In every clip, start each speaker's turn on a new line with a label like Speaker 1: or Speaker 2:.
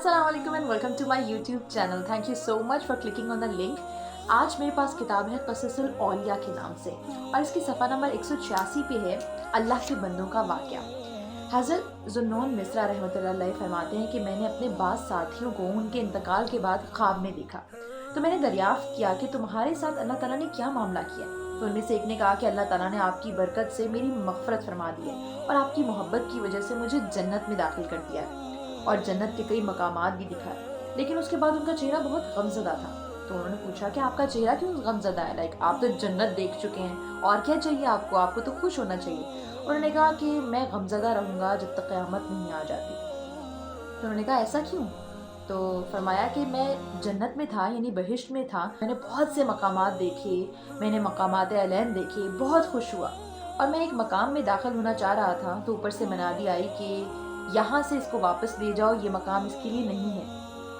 Speaker 1: अस्सलाम वालेकुम and welcome to my YouTube channel. Thank you so much for clicking on the link. आज मेरे पास किताब है क़ससुल औलिया के नाम से और इसकी सफ़ा नंबर 186 पे है अल्लाह के बंदों का वाक़या। हज़रत ज़ुन्नून मिस्रा रहमतुल्लाह अलैह फरमाते हैं कि मैंने अपने बाज़ साथियों को उनके इंतकाल के बाद ख्वाब में देखा तो मैंने दरियाफ़्त किया कि तुम्हारे साथ अल्लाह ताला ने क्या मामला किया। तो उनमें से एक ने कहा कि अल्लाह ताला ने आपकी बरकत से मेरी मग़फ़रत फरमा दी है और आपकी मोहब्बत की वजह से मुझे जन्नत में दाखिल कर दिया है और जन्नत के कई मकामात भी दिखाए। लेकिन उसके बाद उनका चेहरा बहुत गमज़दा था। तो उन्होंने पूछा कि आपका चेहरा क्यों गमज़दा है, लाइक आप तो जन्नत देख चुके हैं और क्या चाहिए आपको तो खुश होना चाहिए। उन्होंने कहा कि मैं गमज़दा रहूँगा जब तक क़यामत नहीं आ जाती। तो उन्होंने कहा ऐसा क्यों? तो फरमाया कि मैं जन्नत में था यानी बहिश्त में था, मैंने बहुत से मकामात देखे, मैंने मकामात अलैन देखे, बहुत खुश हुआ और मैं एक मकाम में दाखिल होना चाह रहा था तो ऊपर से मनादी आई कि यहाँ से इसको वापस ले जाओ, ये मकाम इसके लिए नहीं है।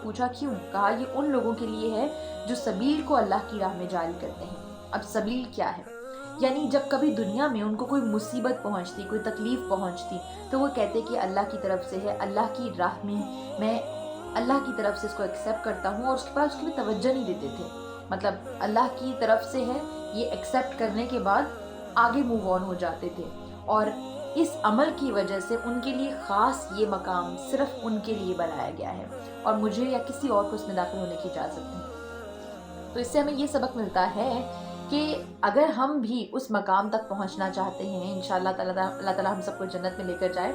Speaker 1: पूछा क्यों? कहा ये उन लोगों के लिए है जो सबील को अल्लाह की राह में जारी करते हैं। अब सबील क्या है? यानी जब कभी दुनिया में उनको कोई मुसीबत पहुंचती, कोई तकलीफ़ पहुंचती तो वो कहते कि अल्लाह की तरफ से है, अल्लाह की राह में मैं अल्लाह की तरफ से इसको एक्सेप्ट करता हूँ और उसके बाद उसकी भी तवज्जो नहीं देते थे। मतलब अल्लाह की तरफ से है ये एक्सेप्ट करने के बाद आगे मूव ऑन हो जाते थे और इस अमल की वजह से उनके लिए ख़ास ये मकाम सिर्फ उनके लिए बनाया गया है और मुझे या किसी और को उसमें दाखिल होने की इजाज़त नहीं। तो इससे हमें ये सबक मिलता है कि अगर हम भी उस मकाम तक पहुंचना चाहते हैं, इंशाअल्लाह अल्लाह ताला हम सबको जन्नत में लेकर जाए,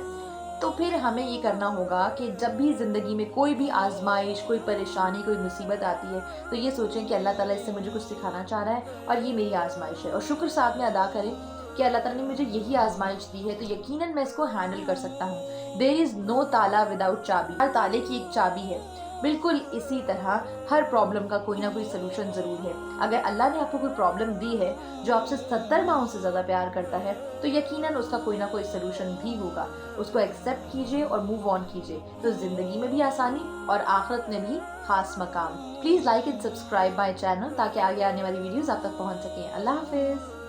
Speaker 1: तो फिर हमें ये करना होगा कि जब भी ज़िंदगी में कोई भी आजमाइश, कोई परेशानी, कोई मुसीबत आती है तो ये सोचें कि अल्लाह ताला इससे मुझे कुछ सिखाना चाह रहा है और ये मेरी आजमाइश है और शुक्र साथ में अदा करें कि अल्लाह ताला ने मुझे यही आजमाइश दी है तो यकीनन मैं इसको हैंडल कर सकता हूँ। देयर इज़ नो ताला विदाउट चाबी, हर ताले की एक चाबी है। बिल्कुल इसी तरह हर प्रॉब्लम का कोई ना कोई सलूशन ज़रूर है। अगर अल्लाह ने आपको कोई प्रॉब्लम दी है जो आपसे 70 माओं से ज़्यादा प्यार करता है तो यकीनन उसका कोई ना कोई सलूशन भी होगा। उसको एक्सेप्ट कीजिए और मूव ऑन कीजिए तो ज़िंदगी में भी आसानी और आखिरत में भी खास मकाम। Please like and subscribe my channel ताकि आगे आने वाली वीडियोज़ आप तक पहुँच सकें। अल्लाह हाफिज़।